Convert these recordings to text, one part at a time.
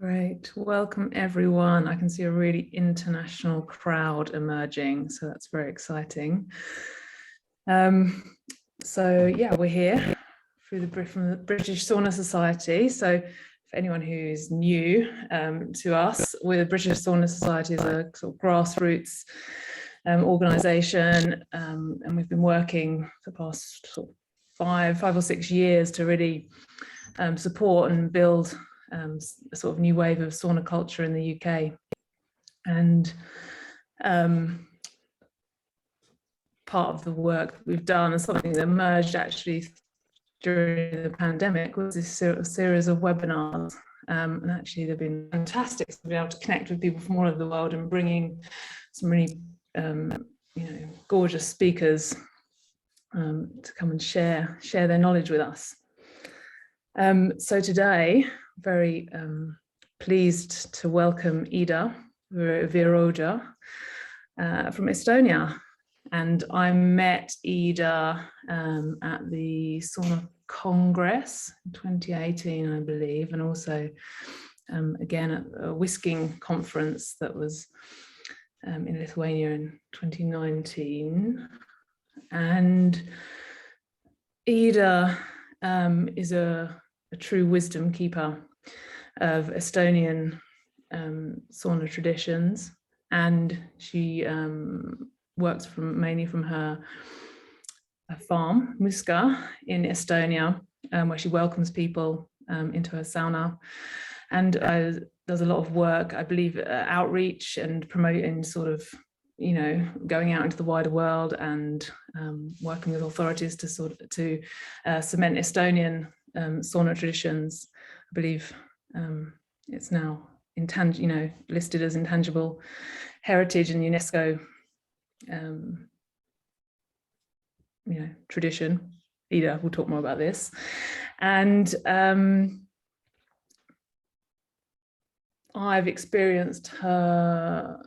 Great. Welcome, everyone. I can see a really international crowd emerging, so that's very exciting. We're here from the British Sauna Society. So for anyone who's new to us, the British Sauna Society is a sort of grassroots organisation, and we've been working for the past sort of five or 6 years to really support and build a sort of new wave of sauna culture in the UK. And part of the work that we've done and something that emerged actually during the pandemic was this series of webinars. And actually they've been fantastic. So we've been able to connect with people from all over the world and bringing some really gorgeous speakers to come and share their knowledge with us. So today, very pleased to welcome Eda Veeroja from Estonia. And I met Eda at the Sauna Congress in 2018, I believe, and also again at a whisking conference that was in Lithuania in 2019. And Eda is a true wisdom keeper of Estonian sauna traditions, and she works mainly from her farm, Mooska, in Estonia, where she welcomes people into her sauna, and does a lot of work, I believe, outreach and promoting sort of, going out into the wider world and working with authorities to cement Estonian sauna traditions. I believe it's now listed as intangible heritage and UNESCO tradition. Eda will talk more about this. And I've experienced her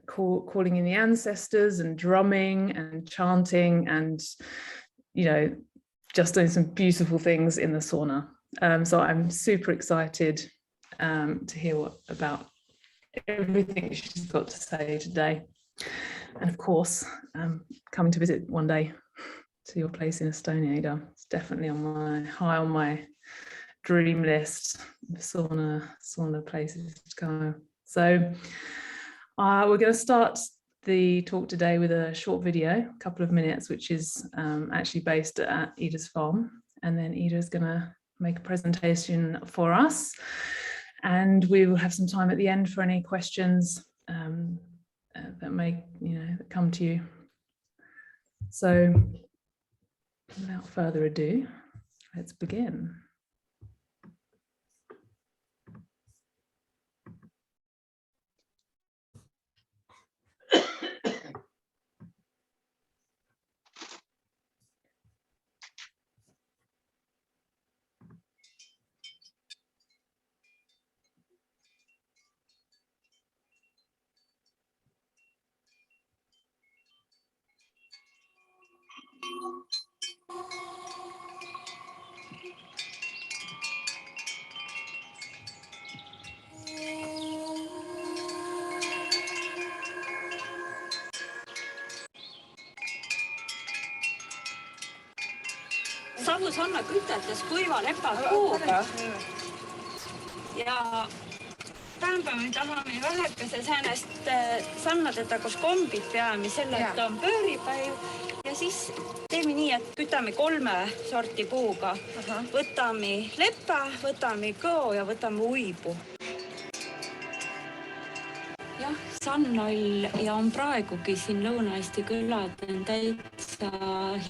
calling in the ancestors and drumming and chanting and just doing some beautiful things in the sauna. So I'm super excited to hear about everything she's got to say today. And of course, coming to visit one day to your place in Estonia, Eda. It's definitely high on my dream list of sauna places to go. So we're going to start the talk today with a short video, a couple of minutes, which is actually based at Eda's farm. And then Eda is going to make a presentation for us. And we will have some time at the end for any questions that may, that come to you. So without further ado, let's begin. Savus Anna kütetes kuiva lepaspuuga ja tähendab, me tahame vähekese säänest sannadeta, kus kombid peame, selle, et ta on pööripäiv ja siis teeme nii, et kütame 3 sorti puuga. Võtame lepa, võtame kõo ja võtame uibu. Jah, Sannoll ja on praegugi siin Lõuna-Eesti külad on täitsa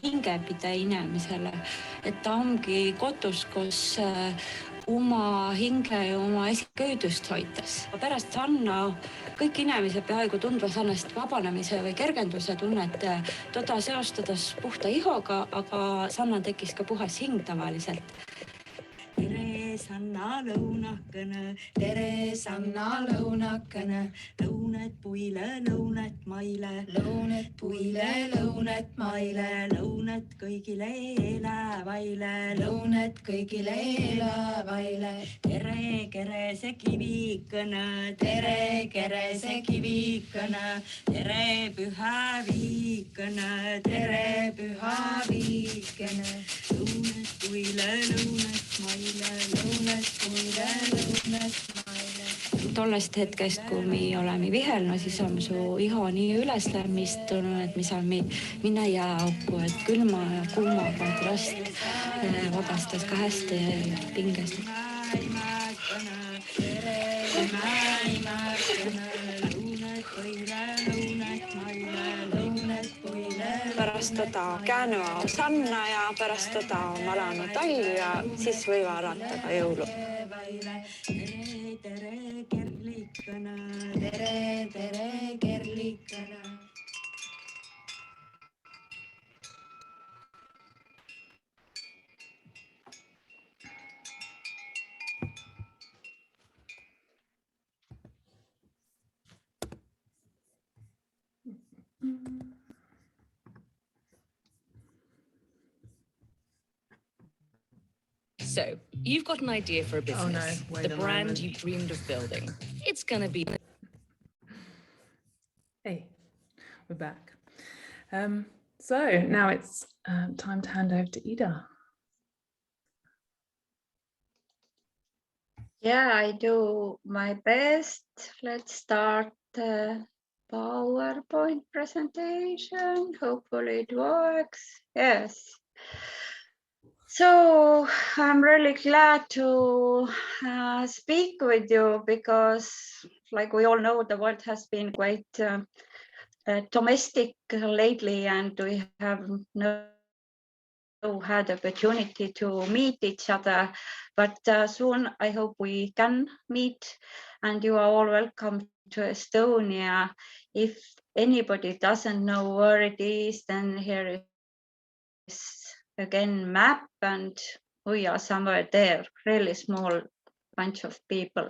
hingepide inimesele, et ta ongi kotus, kus oma hinge ja oma köödust hoitas. Pärast Sanna kõik inimesed peaaegu tundvas annast vabanemise või kergenduse tunnet toda seostades puhta ihoga, aga Sanna tekkis ka puhas hing tavaliselt. sanna lõunakene, tere sanna lõunakene, lõunat puile, lõunat maile, lõunat puile, lõunat maile, lõunat kõigile elavaile, lõunat kõigile elavaile, tere kerese kivikene, tere kerese kivikene, tere püha viikene, tere püha viikene, lõunat puile, lõunat maile, lõunat puile, lõunat maile. Tollest hetkest, kui me oleme vihelnud, siis on su iho nii üles lämmistunud, et me saame minna jääauku, et külma ja kuuma kontrast vabastas ka hästi pingest. Pärast teda käänüva sanna ja pärast teda on alanud talv ja siis võivad alata ka jõulu. Tere, tere, kerlikene, tere, tere, kerlikene. So, you've got an idea for a business, wait the a brand moment. you dreamed of building. It's going to be... Hey, we're back. So now it's time to hand over to Eda. Yeah, I do my best. Let's start the PowerPoint presentation. Hopefully it works. Yes. So I'm really glad to speak with you because, like we all know, the world has been quite domestic lately, and we have had opportunity to meet each other, but soon I hope we can meet, and you are all welcome to Estonia. If anybody doesn't know where it is, then here is again map, and we are somewhere there, really small bunch of people.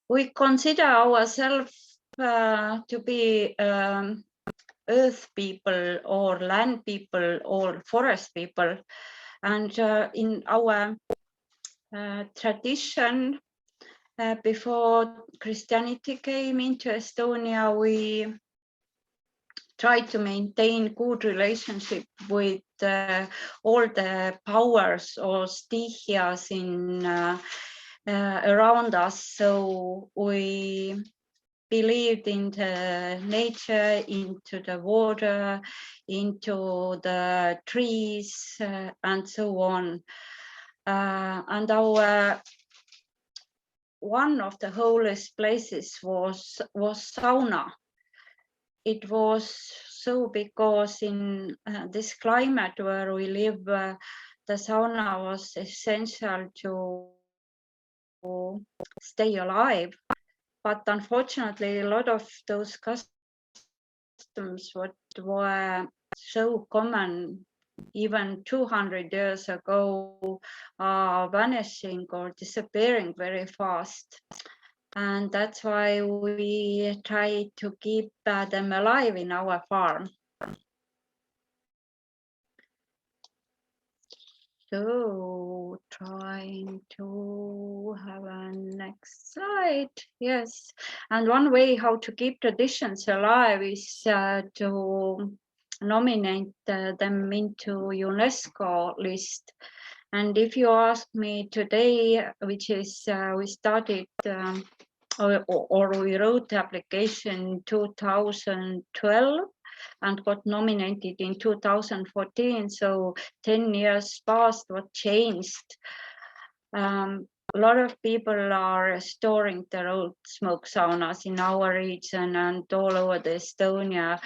We consider ourselves to be earth people or land people or forest people, and in our tradition before Christianity came into Estonia, we tried to maintain good relationship with all the powers or stichias in around us. So we believed in the nature, into the water, into the trees, and so on. And our one of the holiest places was sauna. It was so because in this climate where we live, the sauna was essential to stay alive. But unfortunately, a lot of those customs what were so common even 200 years ago are vanishing or disappearing very fast. And that's why we try to keep them alive in our farm. So trying to have a next slide. Yes, and one way how to keep traditions alive is to nominate them into UNESCO list. And if you ask me today, which is we started or we wrote the application 2012 and got nominated in 2014. So 10 years passed, what changed? A lot of people are restoring their old smoke saunas in our region and all over the Estonia.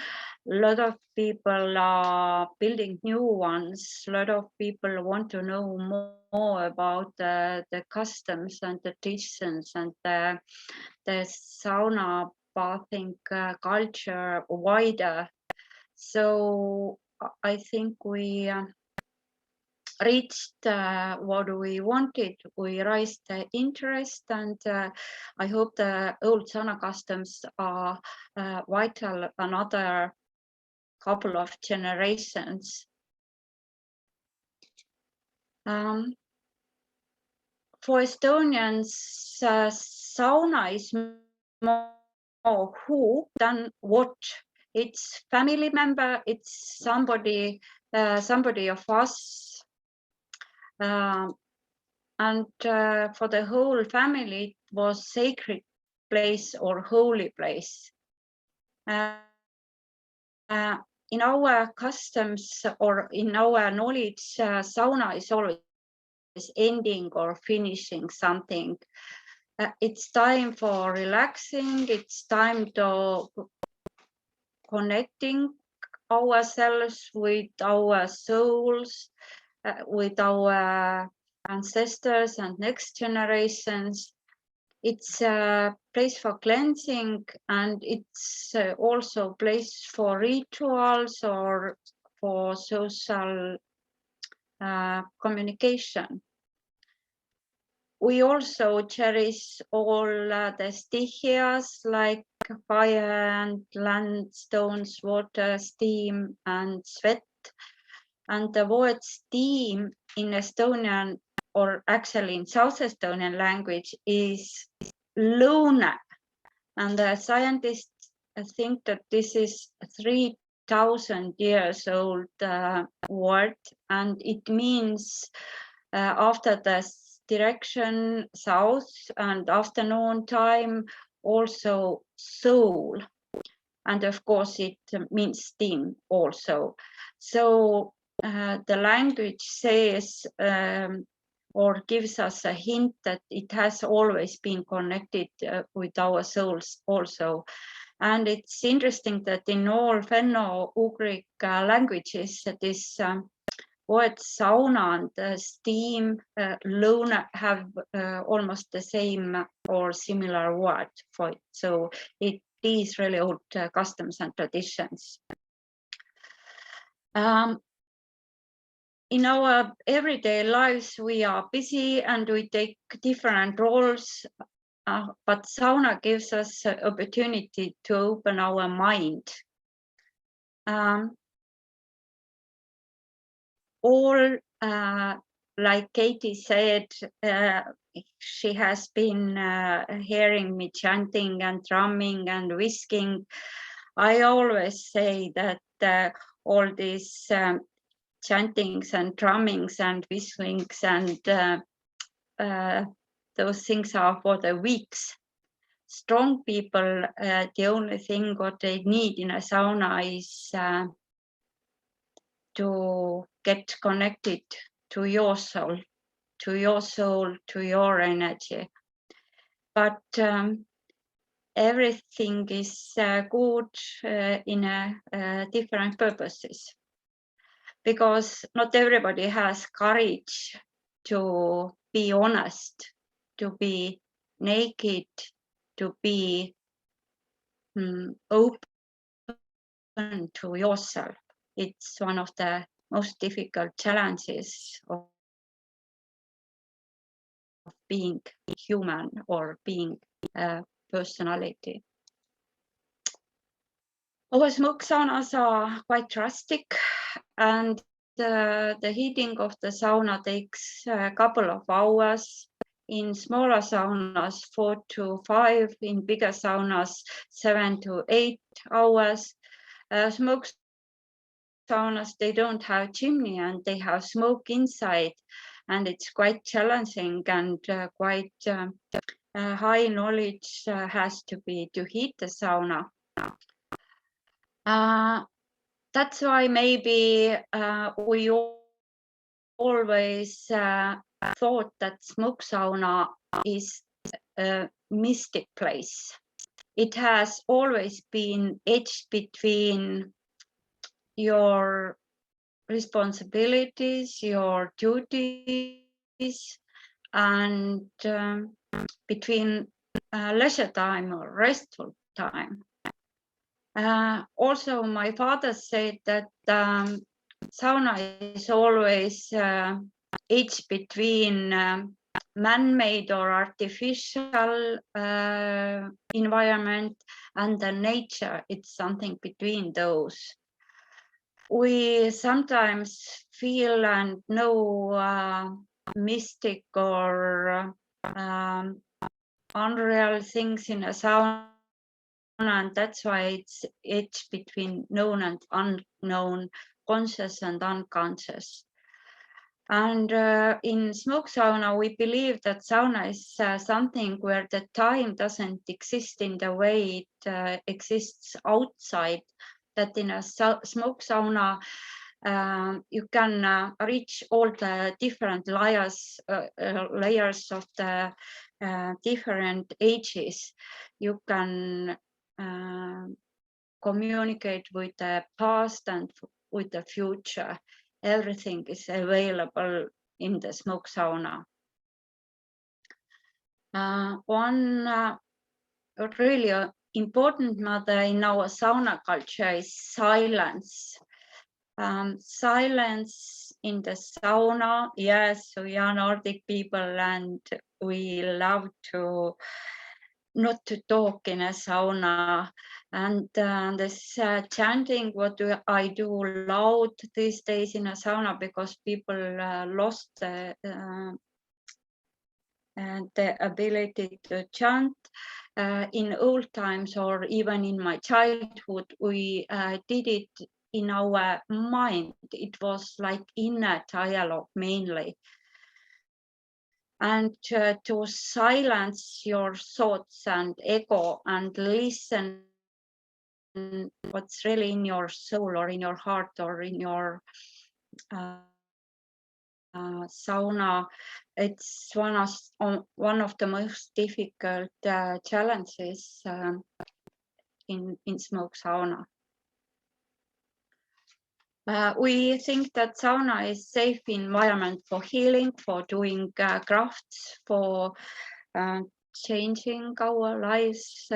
A lot of people are building new ones. A lot of people want to know more about the customs and the traditions and the sauna bathing culture wider. So I think we reached what we wanted. We raised the interest, and I hope the old sauna customs are vital another couple of generations. For Estonians, sauna is more who than what. It's family member, it's somebody of us. And for the whole family, it was sacred place or holy place. In our customs or in our knowledge, sauna is always ending or finishing something. It's time for relaxing, it's time to connecting ourselves with our souls, with our ancestors and next generations. It's a place for cleansing, and it's also a place for rituals or for social communication. We also cherish all the stichias like fire and land, stones, water, steam, and sweat. And the word steam in Estonian, or actually in South Estonian language, is luna. And the scientists think that this is 3,000 years old word, and it means after the direction south and afternoon time also soul, and of course it means steam also. So the language says or gives us a hint that it has always been connected with our souls also. And it's interesting that in all Finno-Ugric languages, this word sauna and steam, luna have almost the same or similar word for it. So it is really old customs and traditions. In our everyday lives, we are busy and we take different roles, but sauna gives us an opportunity to open our mind. All, like Katie said, she has been hearing me chanting and drumming and whisking. I always say that all these chantings and drummings and whistlings and those things are for the weaks. Strong people, the only thing what they need in a sauna is to get connected to your soul, to your energy. But everything is good in different purposes, because not everybody has courage to be honest, to be naked, to be open to yourself. It's one of the most difficult challenges of being human or being a personality. Our smoke saunas are quite drastic, and the heating of the sauna takes a couple of hours. In smaller saunas, 4 to 5, in bigger saunas, 7 to 8 hours. Smoke saunas, they don't have chimney and they have smoke inside, and it's quite challenging and quite high knowledge has to be to heat the sauna. That's why maybe we always thought that smoke sauna is a mystic place. It has always been edged between your responsibilities, your duties, and between leisure time or restful time. Also, my father said that sauna is always it's between man-made or artificial environment and the nature. It's something between those. We sometimes feel and know mystic or unreal things in a sauna, and that's why it's between known and unknown, conscious and unconscious. And in smoke sauna, we believe that sauna is something where the time doesn't exist in the way it exists outside, that in a smoke sauna, you can reach all the different layers of the different ages. You can communicate with the past and with the future. Everything is available in the smoke sauna. One really important matter in our sauna culture is silence. Silence in the sauna. Yes, we are Nordic people and we love to not to talk in a sauna. And this chanting, what I do loud these days in a sauna, because people lost the ability to chant. In old times or even in my childhood, we did it in our mind. It was like inner dialogue mainly. And to silence your thoughts and ego and listen what's really in your soul or in your heart or in your sauna. It's one of the most difficult challenges in smoke sauna. We think that sauna is safe environment for healing, for doing crafts, for changing our lives,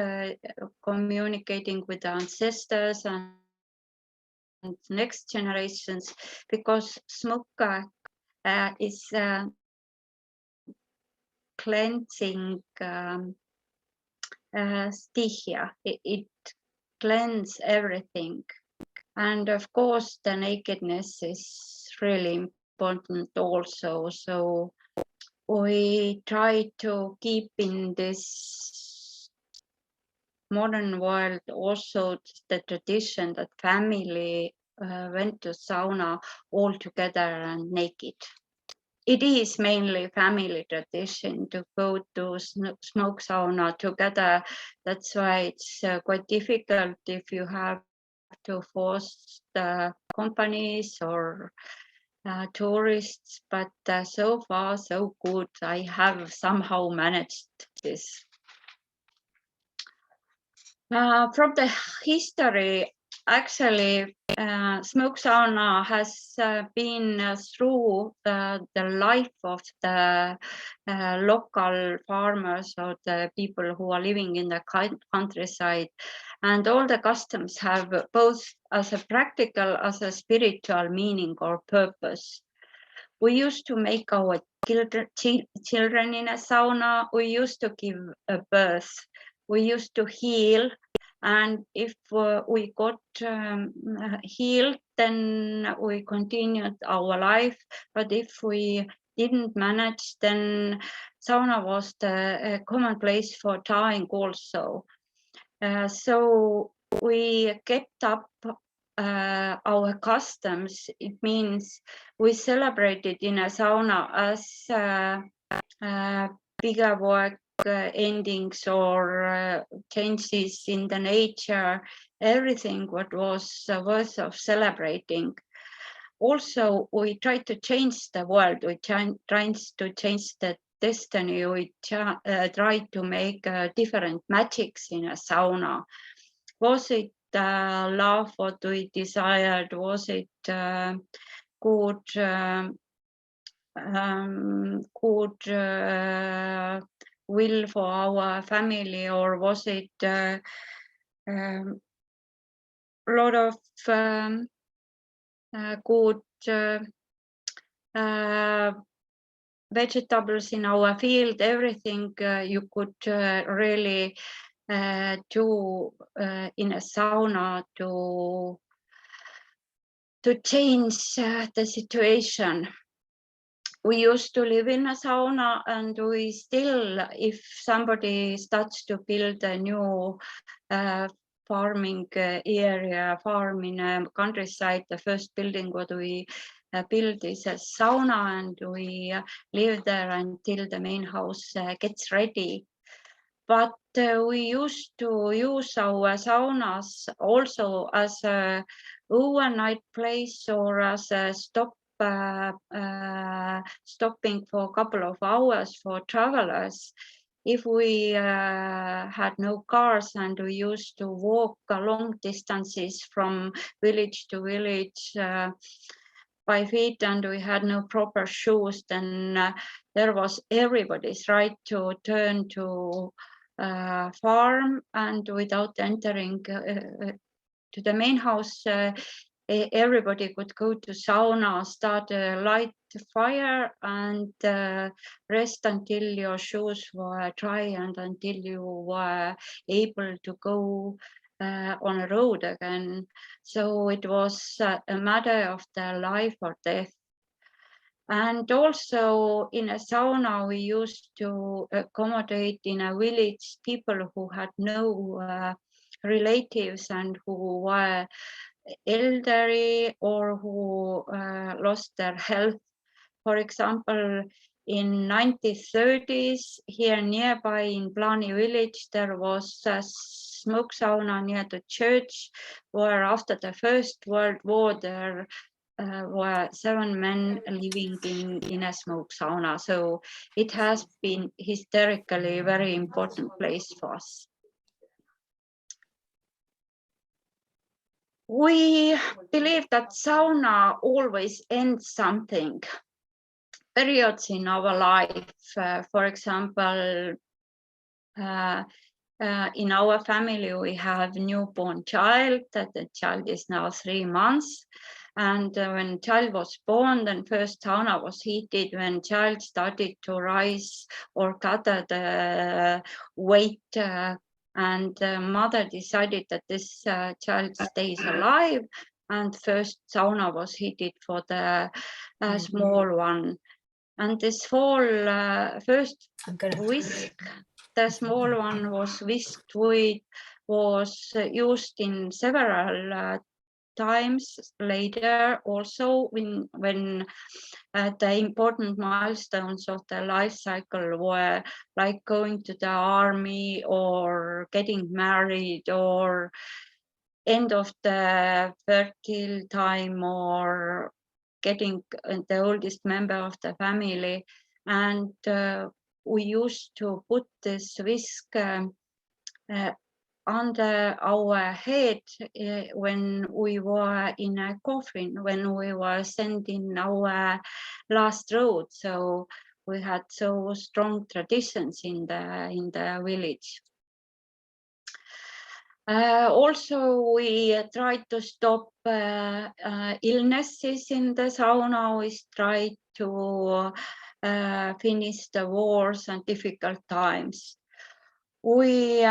communicating with the ancestors and next generations, because smoke is cleansing stihia. It cleanses everything. And of course, the nakedness is really important also. So we try to keep in this modern world also the tradition that family went to sauna all together and naked. It is mainly family tradition to go to smoke sauna together. That's why it's quite difficult if you have to force the companies or tourists, but so far so good. I have somehow managed this. From the history, actually, smoke sauna has been through the life of the local farmers or the people who are living in the countryside, and all the customs have both as a practical as a spiritual meaning or purpose. We used to make our children in a sauna. We used to give a birth. We used to heal. And if we got healed, then we continued our life. But if we didn't manage, then sauna was the common place for dying also. So we kept up our customs. It means we celebrated in a sauna as bigger work endings or changes in the nature, everything what was worth of celebrating. Also, we tried to change the world. We tried to change the destiny. We tried to make different magics in a sauna. Was it love what we desired? Was it good will for our family, or was it a lot of good vegetables in our field, everything you could really do in a sauna to change the situation. We used to live in a sauna, and we still, if somebody starts to build a new farming area, farm in a countryside, the first building what we build is a sauna, and we live there until the main house gets ready. But we used to use our saunas also as a overnight place or as a stopping for a couple of hours for travelers. If we had no cars and we used to walk long distances from village to village by feet, and we had no proper shoes, then there was everybody's right to turn to farm, and without entering to the main house, everybody could go to sauna, start a light fire, and rest until your shoes were dry and until you were able to go on a road again. So it was a matter of their life or death. And also in a sauna, we used to accommodate in a village people who had no relatives and who were elderly or who lost their health. For example, in 1930s, here nearby in Plani village, there was a smoke sauna near the church, where after the First World War, there were 7 men living in a smoke sauna. So it has been historically a very important place for us. We believe that sauna always ends something. Periods in our life, for example, in our family, we have newborn child, that the child is now 3 months. And when child was born, then first sauna was heated when child started to rise or gather the weight, and the mother decided that this child stays alive, and first sauna was heated for the small one. And this first whisk, the small one was whisked with, was used in several times later also when the important milestones of the life cycle were like going to the army or getting married or end of the fertile time or getting the oldest member of the family. And we used to put this whisk under our head when we were in a coffin, when we were sending our last road. So we had so strong traditions in the village. Also, we tried to stop illnesses in the sauna. We tried to finish the wars and difficult times. We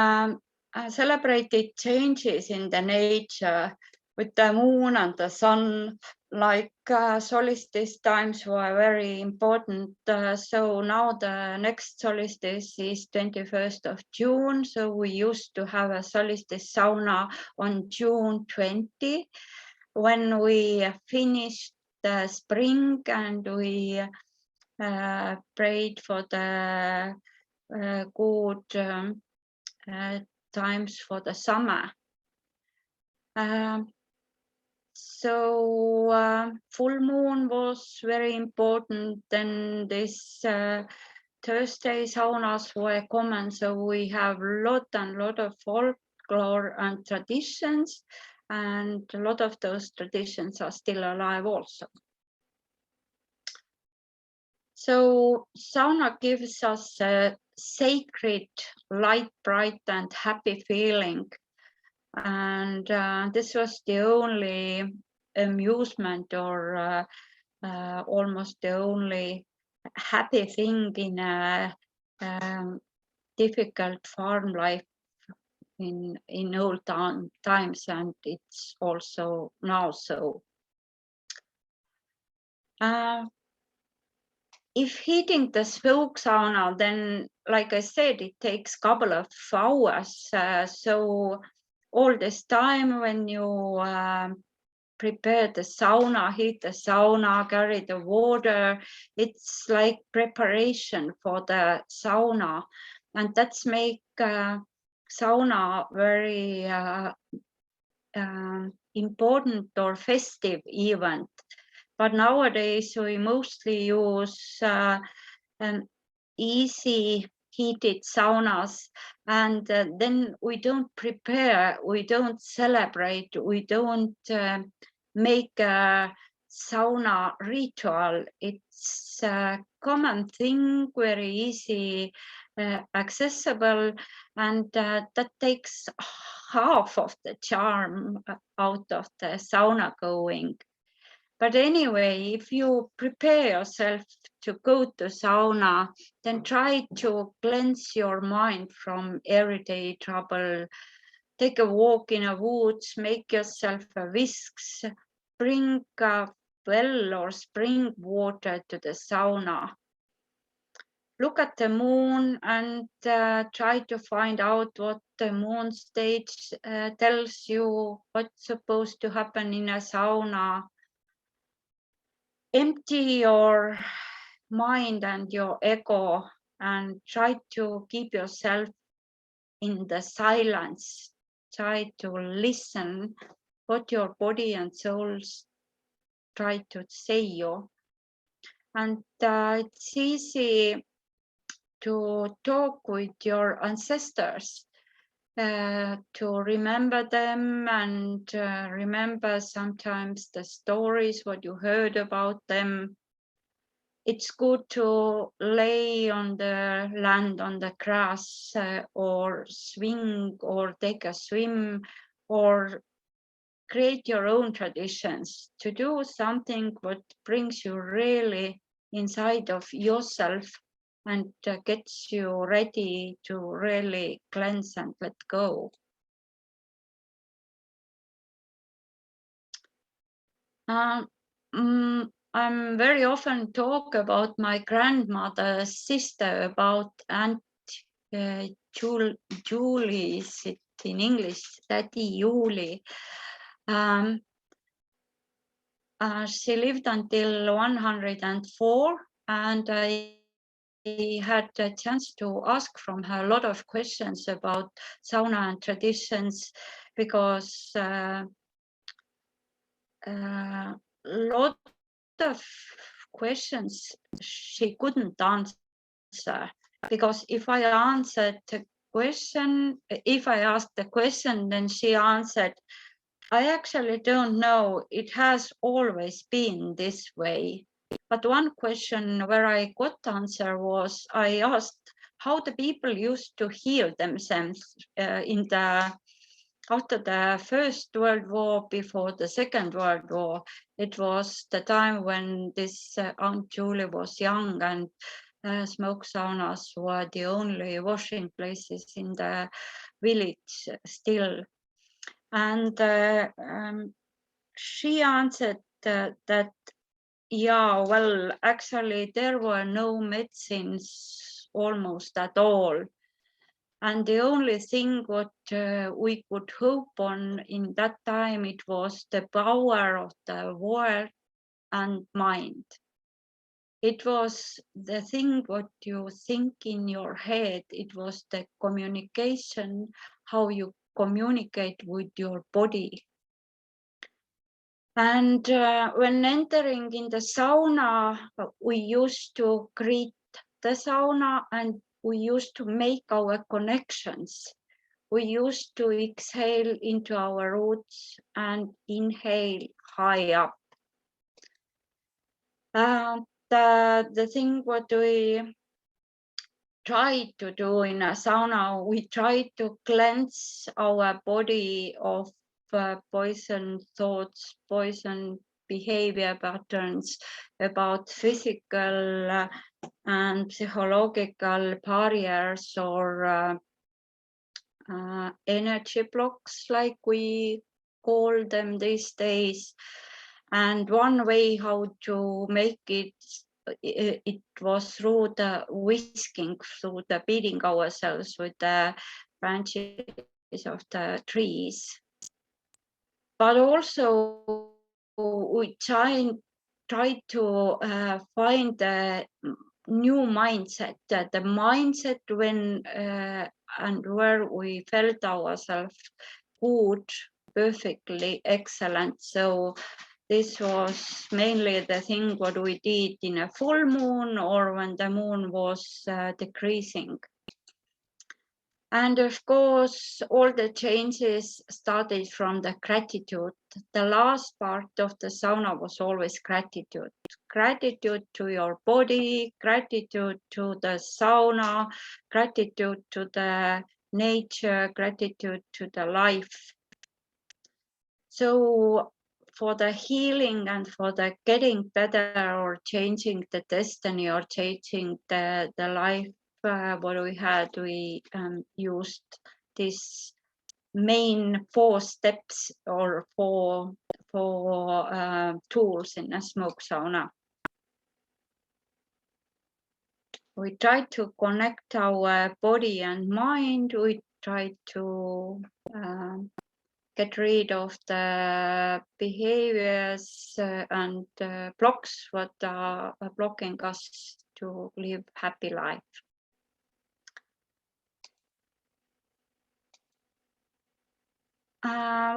celebrated changes in the nature with the moon and the sun, like solstice times were very important. So now the next solstice is 21st of June. So we used to have a solstice sauna on June 20, when we finished the spring and we prayed for the good times for the summer. So full moon was very important. Then this Thursday saunas were common. So we have lot of folklore and traditions, and a lot of those traditions are still alive also. So sauna gives us a sacred, light, bright and happy feeling. And this was the only amusement or almost the only happy thing in a difficult farm life in old times, and it's also now so. If heating the smoke sauna, then like I said, it takes a couple of hours. So all this time when you prepare the sauna, heat the sauna, carry the water, it's like preparation for the sauna. And that's make sauna very important or festive event. But nowadays we mostly use easy heated saunas, and then we don't prepare, we don't celebrate, we don't make a sauna ritual. It's a common thing, very easy, accessible, and that takes half of the charm out of the sauna going. But anyway, if you prepare yourself to go to sauna, then try to cleanse your mind from everyday trouble. Take a walk in the woods, make yourself a whisks, bring a well or spring water to the sauna. Look at the moon and try to find out what the moon stage tells you, what's supposed to happen in a sauna. Empty your mind and your ego and try to keep yourself in the silence. Try to listen what your body and souls try to say you. And it's easy to talk with your ancestors, to remember them and remember sometimes the stories, what you heard about them. It's good to lay on the land, on the grass, or swing or take a swim, or create your own traditions, to do something what brings you really inside of yourself and gets you ready to really cleanse and let go. I'm very often talk about my grandmother's sister, about Aunt Julie, is it in English, Tädi Julie. She lived until 104, and I had a chance to ask from her a lot of questions about sauna and traditions, because a lot of questions she couldn't answer, because if I answered the question, if I asked the question, then she answered, I actually don't know, it has always been this way. But one question where I got answer was, I asked how the people used to heal themselves after the First World War, before the Second World War. It was the time when this Aunt Julie was young, and smoke saunas were the only washing places in the village still. And she answered that, yeah, well, actually there were no medicines almost at all. And the only thing what we could hope on in that time, it was the power of the word and mind. It was the thing what you think in your head. It was the communication, how you communicate with your body. And when entering in the sauna, we used to greet the sauna, and we used to make our connections. We used to exhale into our roots and inhale high up. The thing what we try to do in a sauna, we try to cleanse our body of poison thoughts, poison behavior patterns, about physical and psychological barriers or energy blocks, like we call them these days. And one way how to make it was through the whisking, through the beating ourselves with the branches of the trees. But also we try to find the new mindset, the mindset when and where we felt ourselves good, perfectly excellent. So this was mainly the thing what we did in a full moon or when the moon was decreasing. And of course, all the changes started from the gratitude. The last part of the sauna was always gratitude. Gratitude to your body, gratitude to the sauna, gratitude to the nature, gratitude to the life. So for the healing and for the getting better or changing the destiny or changing the life, what we had, we used these main 4 steps or four tools in a smoke sauna. We try to connect our body and mind. We try to get rid of the behaviors and blocks what are blocking us to live happy life.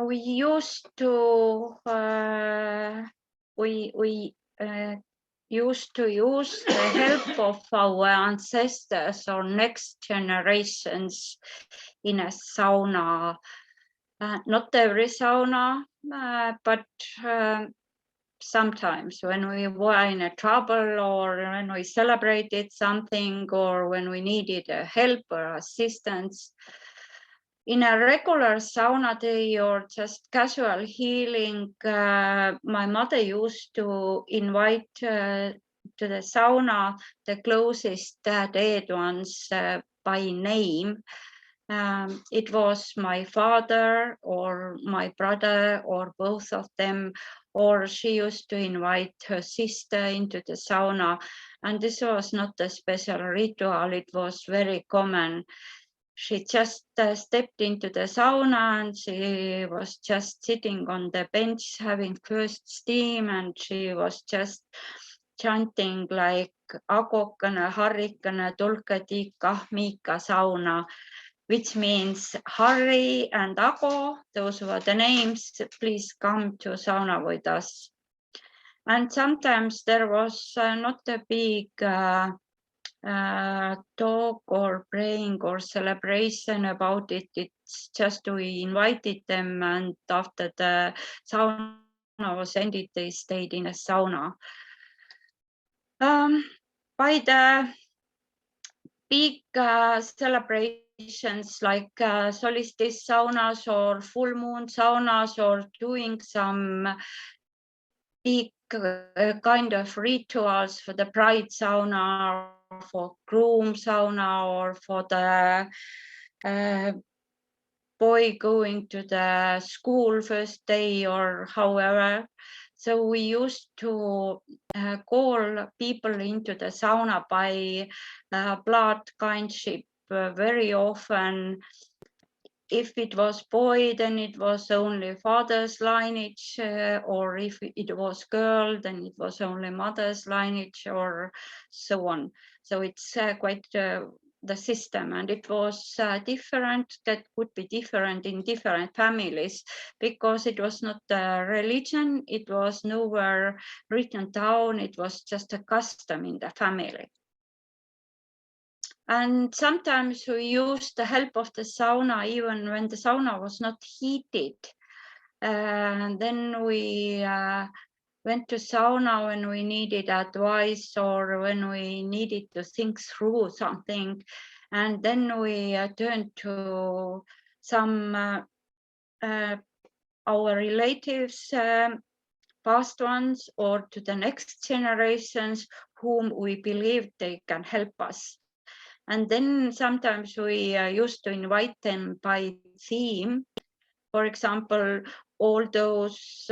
We used to used to use the help of our ancestors or next generations in a sauna. Not every sauna, but sometimes when we were in a trouble or when we celebrated something or when we needed help or assistance. In a regular sauna day or just casual healing, my mother used to invite to the sauna the closest dead ones by name. It was my father or my brother or both of them, or she used to invite her sister into the sauna. And this was not a special ritual, it was very common. She just stepped into the sauna and she was just sitting on the bench having first steam, and she was just chanting like Agokene, Harrikene, tulge tiika, Miika sauna, which means Harry and Ago, those were the names, please come to sauna with us. And sometimes there was not a big talk or praying or celebration about it. It's just we invited them, and after the sauna was ended, they stayed in a sauna. By the big celebrations like solstice saunas or full moon saunas or doing some big kind of rituals for the bride sauna, or for groom sauna, or for the boy going to the school first day or however. So we used to call people into the sauna by blood kindship very often. If it was boy, then it was only father's lineage, or if it was girl, then it was only mother's lineage, or so on. So it's quite the system, and it was different. That would be different in different families because it was not a religion. It was nowhere written down. It was just a custom in the family. And sometimes we used the help of the sauna even when the sauna was not heated. And then we went to sauna when we needed advice or when we needed to think through something. And then we turned to some our relatives, past ones, or to the next generations whom we believe they can help us. And then sometimes we used to invite them by theme. For example, all those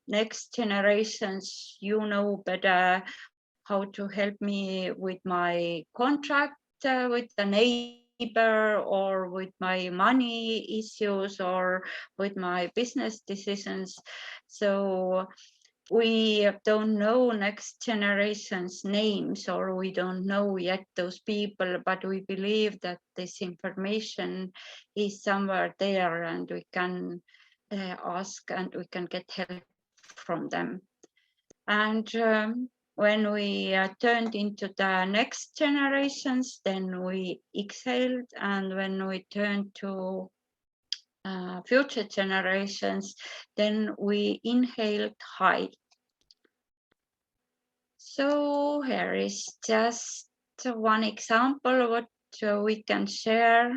next generations, you know better how to help me with my contract with the neighbor, or with my money issues, or with my business decisions. So we don't know next generation's names, or we don't know yet those people, but we believe that this information is somewhere there, and we can ask and we can get help from them. And when we turned into the next generations, then we exhaled, and when we turned to future generations, then we inhaled high. So here is just one example what we can share,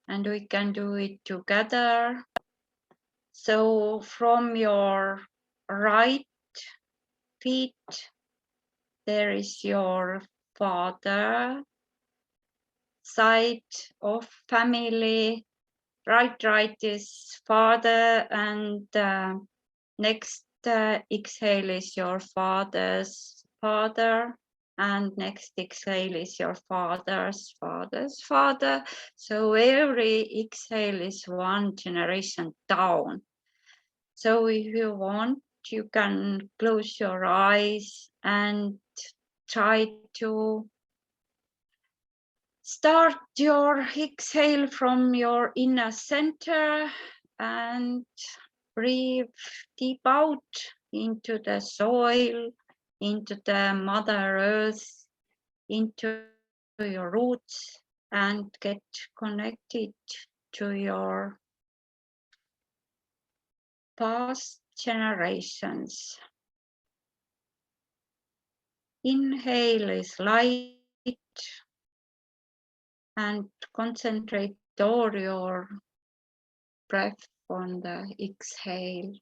and we can do it together. So from your right feet, there is your father side of family. Right is father, and next exhale is your father's father, and next exhale is your father's father's father. So every exhale is one generation down. So if you want, you can close your eyes and try to start your exhale from your inner center and breathe deep out into the soil, into the Mother Earth, into your roots, and get connected to your past generations. Inhale is light, and concentrate all your breath on the exhale.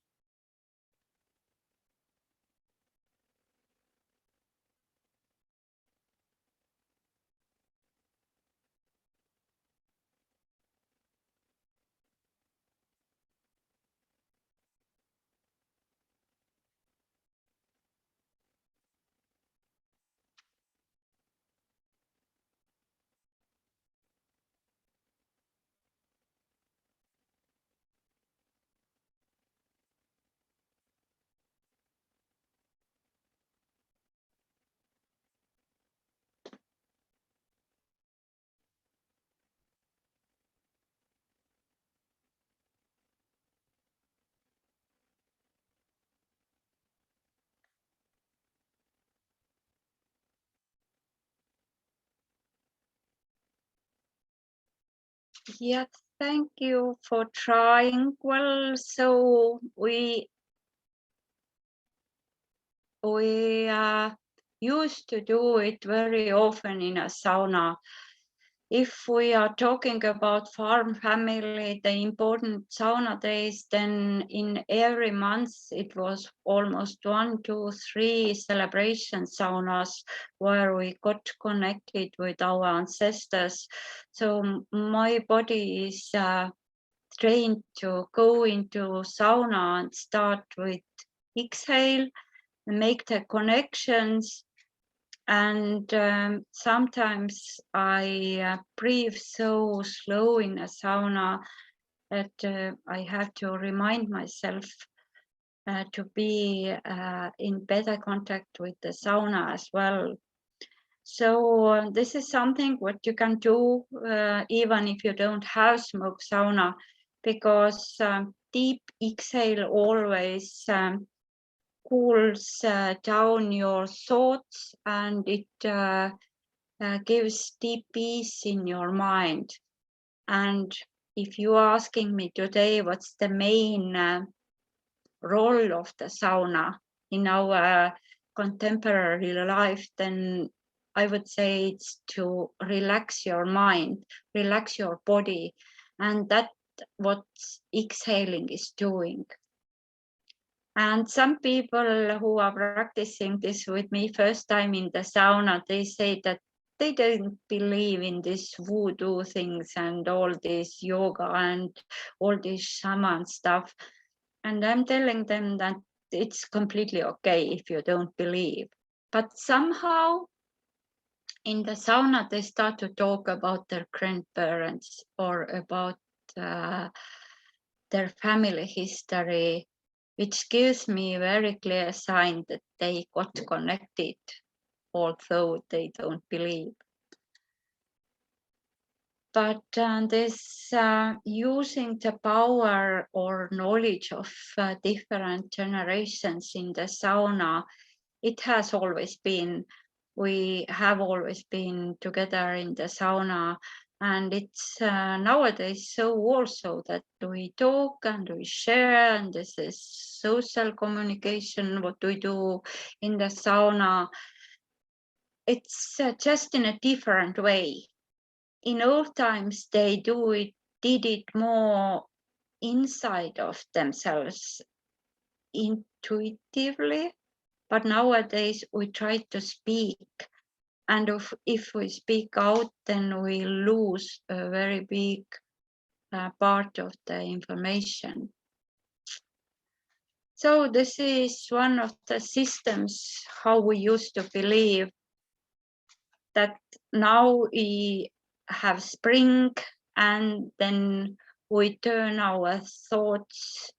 Yes, thank you for trying. Well, so we used to do it very often in a sauna. If we are talking about farm family, the important sauna days, then in every month it was almost 1, 2, 3 celebration saunas where we got connected with our ancestors. So my body is trained to go into sauna and start with exhale, make the connections. And sometimes I breathe so slow in a sauna that I have to remind myself to be in better contact with the sauna as well. So this is something what you can do even if you don't have smoke sauna, because deep exhale always cools down your thoughts, and it gives deep peace in your mind. And if you're asking me today what's the main role of the sauna in our contemporary life, then I would say it's to relax your mind, relax your body, And that what exhaling is doing. And some people who are practicing this with me first time in the sauna, they say that they don't believe in this voodoo things and all this yoga and all this shaman stuff. And I'm telling them that it's completely okay if you don't believe. But somehow in the sauna, they start to talk about their grandparents or about their family history, which gives me a very clear sign that they got connected, although they don't believe. But this using the power or knowledge of different generations in the sauna, it has always been. We have always been together in the sauna, and it's nowadays so also that we talk and we share, and this is social communication, what we do in the sauna. It's just in a different way. In old times, they did it more inside of themselves, intuitively, but nowadays we try to speak. And if we speak out, then we lose a very big part of the information. So this is one of the systems how we used to believe that now we have spring and then we turn our thoughts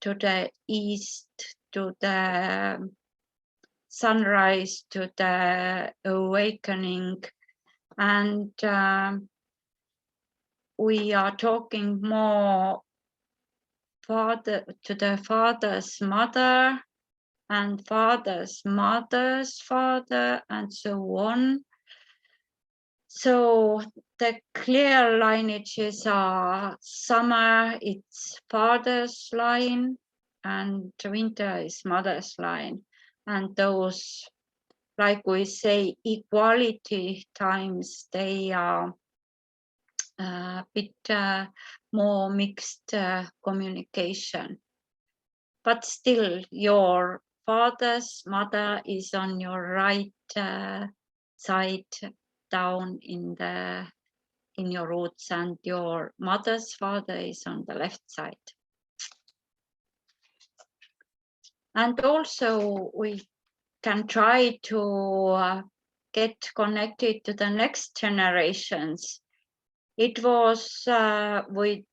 to the east, to the sunrise, to the awakening, and we are talking more to the father's mother and father's mother's father and so on. So the clear lineages are summer, it's father's line, and winter is mother's line. And those, like we say, equality times, they are a bit more mixed communication. But still, your father's mother is on your right side down in your roots, and your mother's father is on the left side. And also we can try to get connected to the next generations. It was with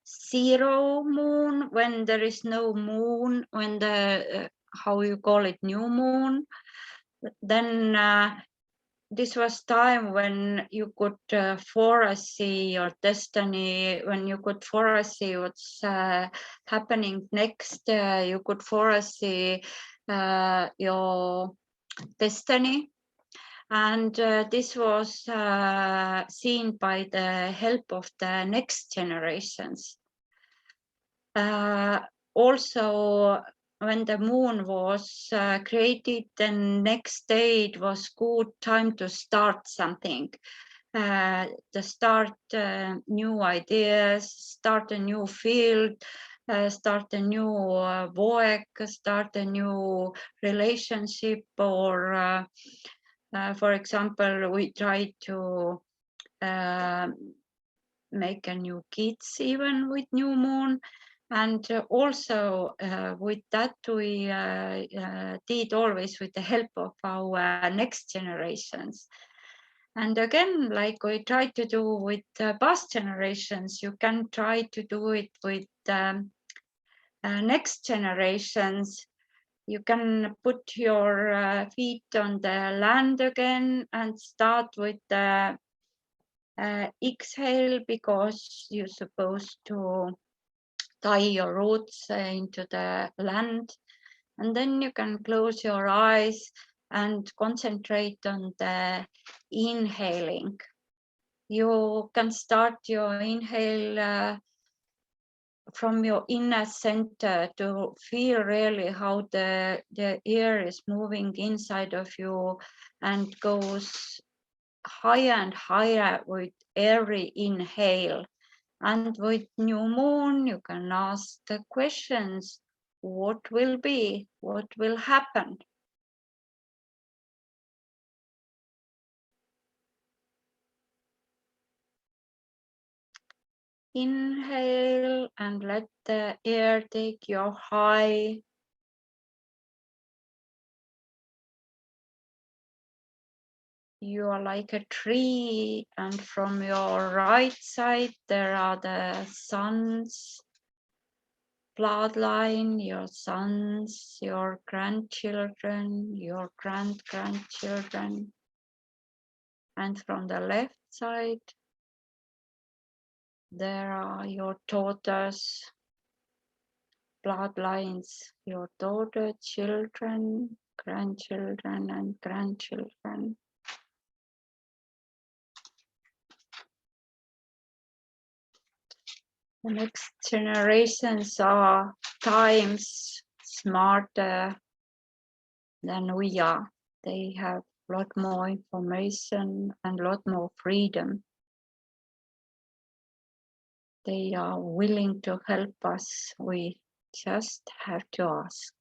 zero moon, when there is no moon, when the how you call it, new moon, then this was time when you could foresee your destiny, when you could foresee what's happening next, you could foresee your destiny. And this was seen by the help of the next generations. Also, when the moon was created, then next day it was good time to start something, to start new ideas, start a new field, start a new work, start a new relationship, or for example, we try to make a new kids even with new moon. And also with that, we did always with the help of our next generations. And again, like we try to do with past generations, you can try to do it with next generations. You can put your feet on the land again and start with the exhale, because you're supposed to tie your roots into the land, and then you can close your eyes and concentrate on the inhaling. You can start your inhale from your inner center to feel really how the air is moving inside of you and goes higher and higher with every inhale. And with new moon, you can ask the questions, what will be, what will happen? Inhale and let the air take you high. You are like a tree, and from your right side there are the sun's bloodline, your sons, your grandchildren, your grandchildren. And from the left side there are your daughters, bloodlines, your daughter, children, grandchildren, and grandchildren. The next generations are times smarter than we are. They have a lot more information and a lot more freedom. They are willing to help us. We just have to ask.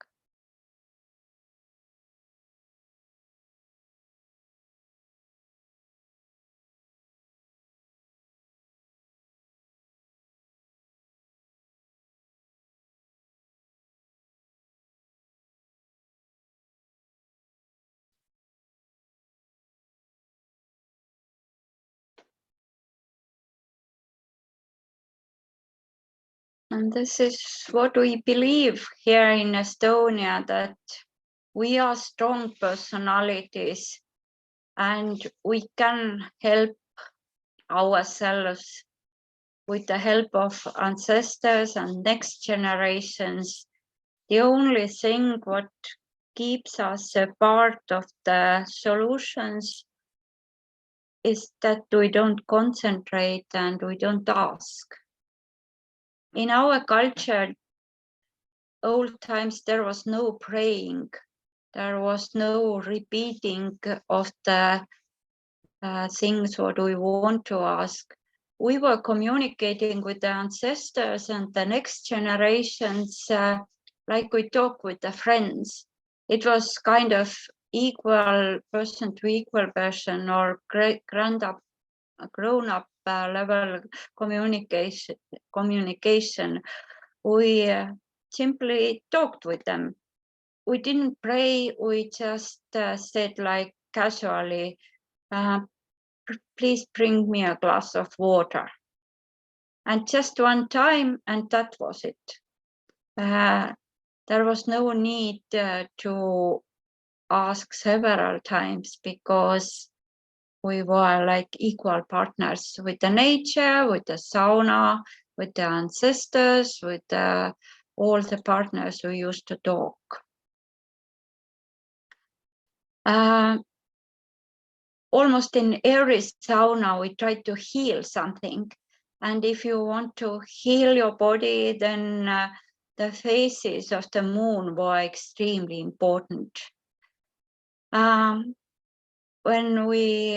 And this is what we believe here in Estonia, that we are strong personalities and we can help ourselves with the help of ancestors and next generations. The only thing what keeps us a part of the solutions is that we don't concentrate and we don't ask. In our culture, old times, there was no praying. There was no repeating of the things what we want to ask. We were communicating with the ancestors and the next generations like we talk with the friends. It was kind of equal person to equal person or grown-up level communication. We simply talked with them. We didn't pray, we just said like casually, please bring me a glass of water. And just one time, and that was it. There was no need to ask several times because we were like equal partners with the nature, with the sauna, with the ancestors, with all the partners who used to talk. Almost in every sauna, we try to heal something. And if you want to heal your body, then the phases of the moon were extremely important. When we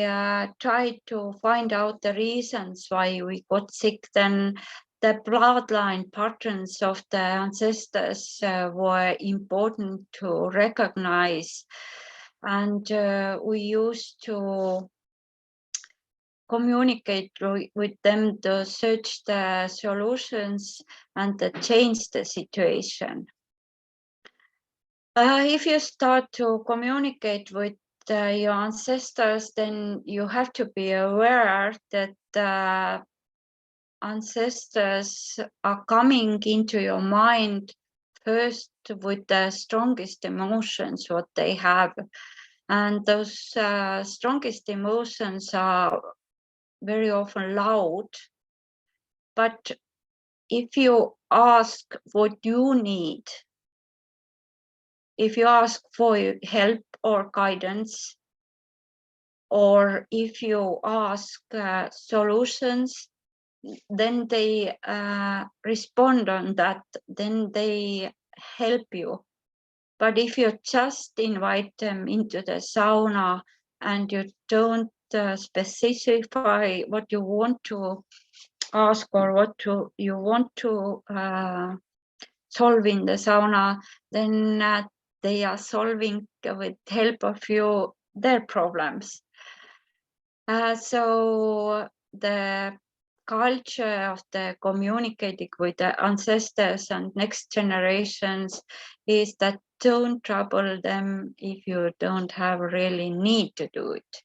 tried to find out the reasons why we got sick, then the bloodline patterns of the ancestors were important to recognize. And we used to communicate with them to search the solutions and to change the situation. If you start to communicate with your ancestors, then you have to be aware that the ancestors are coming into your mind first with the strongest emotions what they have. And those strongest emotions are very often loud. But if you ask what you need, if you ask for help or guidance, or if you ask solutions, then they respond on that, then they help you. But if you just invite them into the sauna and you don't specify what you want to ask or what you want to solve in the sauna, then they are solving with help of you their problems. So the culture of the communicating with the ancestors and next generations is that don't trouble them if you don't have really need to do it.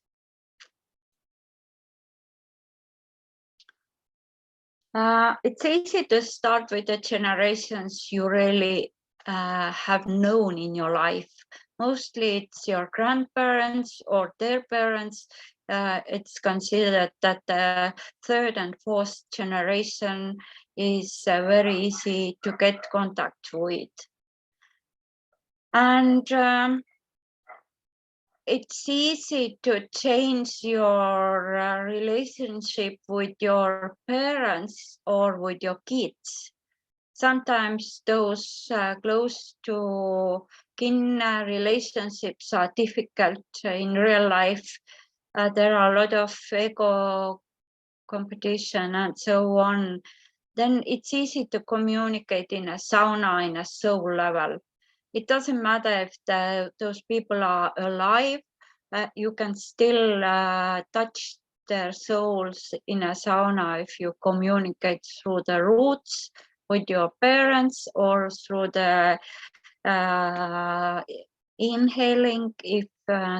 It's easy to start with the generations you really have known in your life. Mostly it's your grandparents or their parents. It's considered that the third and fourth generation is very easy to get contact with. And it's easy to change your relationship with your parents or with your kids. Sometimes those close to kin relationships are difficult in real life. There are a lot of ego competition and so on. Then it's easy to communicate in a sauna in a soul level. It doesn't matter if those people are alive, you can still touch their souls in a sauna if you communicate through the roots with your parents or through the inhaling if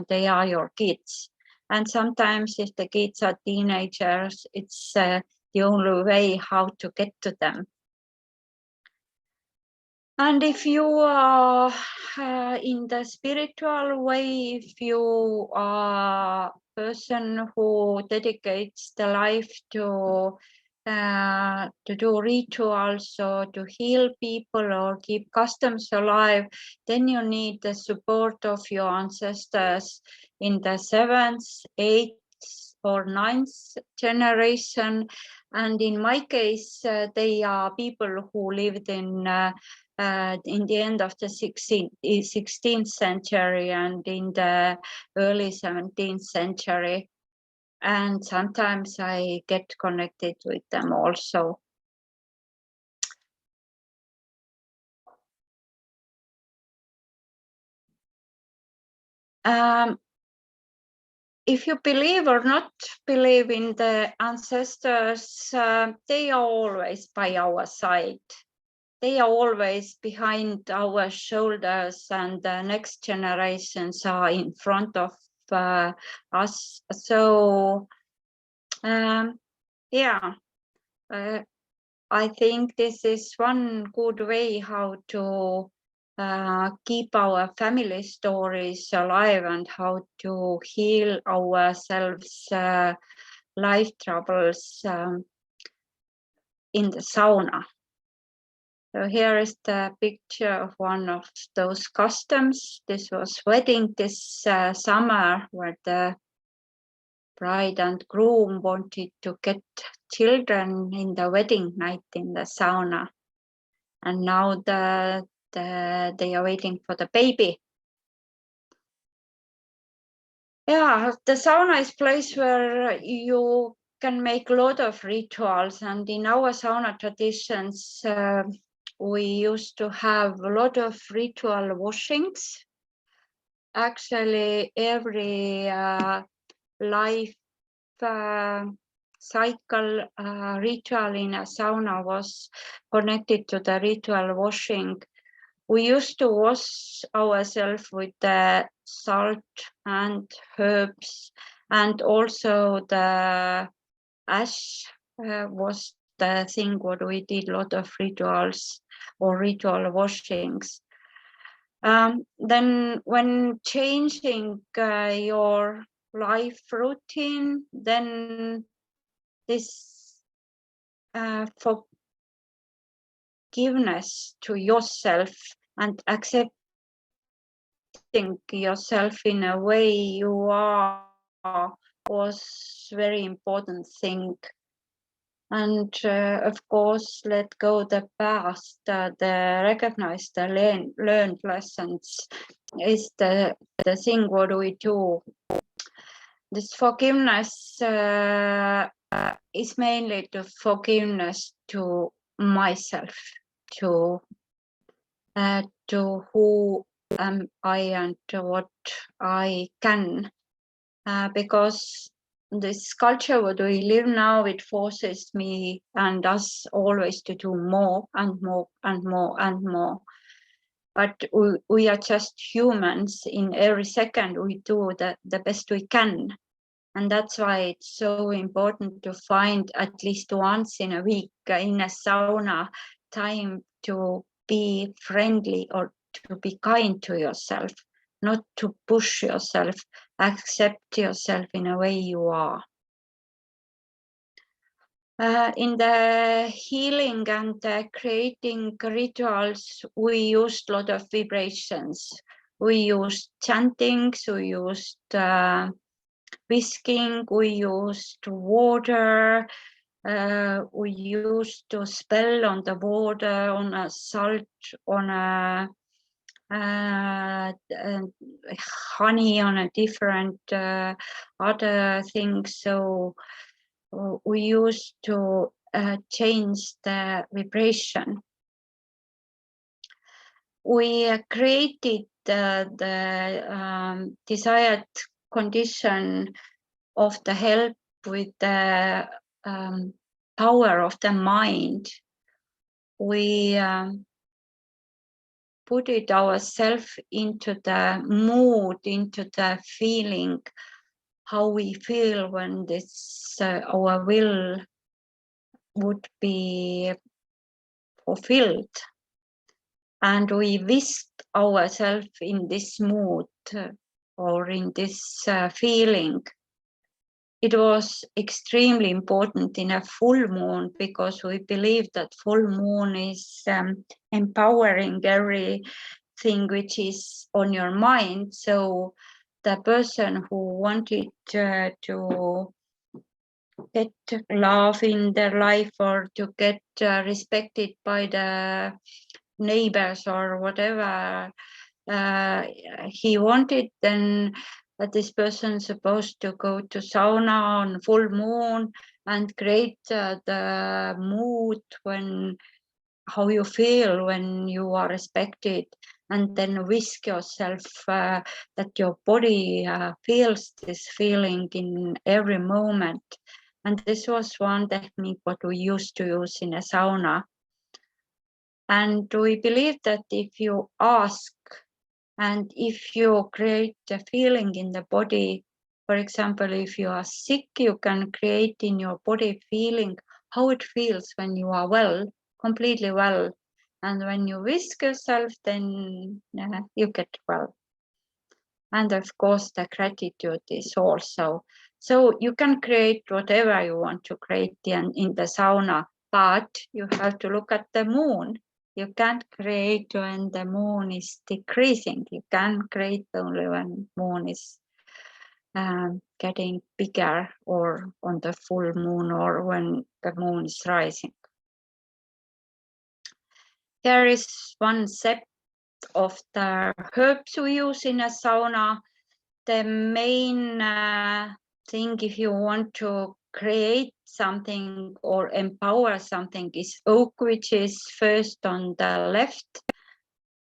they are your kids. And sometimes if the kids are teenagers, it's the only way how to get to them. And if you are in the spiritual way, if you are a person who dedicates the life to do rituals or to heal people or keep customs alive, then you need the support of your ancestors in the 7th, 8th or 9th generation. And in my case, they are people who lived in the end of the 16th century and in the early 17th century. And sometimes I get connected with them also. If you believe or not believe in the ancestors, they are always by our side. They are always behind our shoulders, and the next generations are in front of us. So, yeah, I think this is one good way how to keep our family stories alive and how to heal ourselves life troubles in the sauna. So here is the picture of one of those customs. This was wedding this summer where the bride and groom wanted to get children in the wedding night in the sauna. And now they are waiting for the baby. Yeah, the sauna is a place where you can make a lot of rituals. And in our sauna traditions, we used to have a lot of ritual washings. Actually, every life cycle ritual in a sauna was connected to the ritual washing. We used to wash ourselves with the salt and herbs, and also the ash was the thing what we did a lot of rituals or ritual washings. Then when changing your life routine, then this forgiveness to yourself and accepting yourself in a way you are was very important thing. And of course, let go the past, recognize the learned lessons is the thing what we do. this forgiveness is mainly the forgiveness to myself, to who am I and to what I can, because this culture what we live now, it forces me and us always to do more and more and more and more. But we are just humans. In every second we do the best we can. And that's why it's so important to find at least once in a week in a sauna time to be friendly or to be kind to yourself, not to push yourself, accept yourself in a way you are. In the healing and creating rituals, we used a lot of vibrations. We used chantings, we used whisking, we used water, we used to spell on the water, on a salt, on a honey, on a different other things. So we used to change the vibration. We created the desired condition of the help with the power of the mind. We put it ourselves into the mood, into the feeling, how we feel when this our will would be fulfilled. And we whisked ourselves in this mood or in this feeling. It was extremely important in a full moon because we believe that full moon is empowering everything which is on your mind. So the person who wanted to get love in their life or to get respected by the neighbors or whatever he wanted, then this person supposed to go to sauna on full moon and create the mood when how you feel when you are respected, and then whisk yourself that your body feels this feeling in every moment. And this was one technique what we used to use in a sauna. And we believe that if you ask and if you create a feeling in the body, for example, if you are sick, you can create in your body feeling how it feels when you are well, completely well. And when you whisk yourself, then you get well. And of course, the gratitude is also. So you can create whatever you want to create in the sauna, but you have to look at the moon. You can't create when the moon is decreasing. You can create only when moon is getting bigger or on the full moon or when the moon is rising. There is one set of the herbs we use in a sauna. The main thing if you want to create something or empower something is oak, which is first on the left.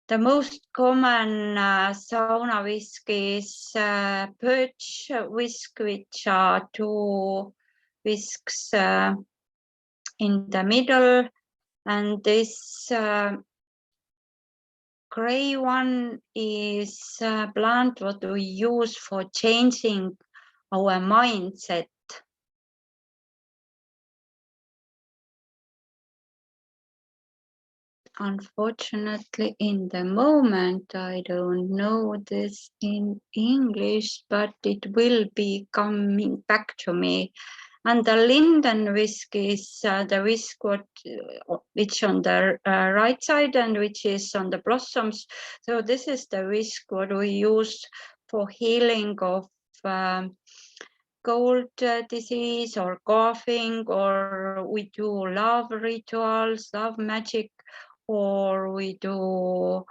The most common sauna whisk is birch whisk, which are two whisks in the middle, and this gray one is a plant what we use for changing our mindset. Unfortunately, in the moment, I don't know this in English, but it will be coming back to me. And the linden whisk is the whisk which on the right side and which is on the blossoms. So this is the whisk what we use for healing of cold disease or coughing, or we do love rituals, love magic, or we do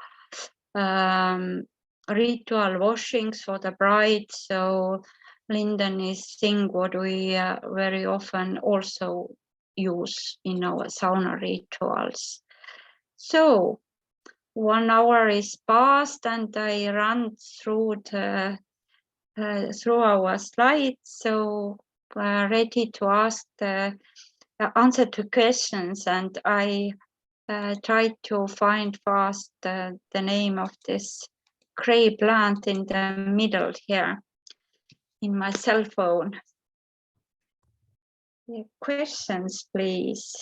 ritual washings for the bride. So linden is thing what we very often also use in our sauna rituals. So 1 hour is past and I ran through through our slides, so ready to ask the answer to questions, and I tried to find fast the name of this gray plant in the middle here in my cell phone. Questions, please.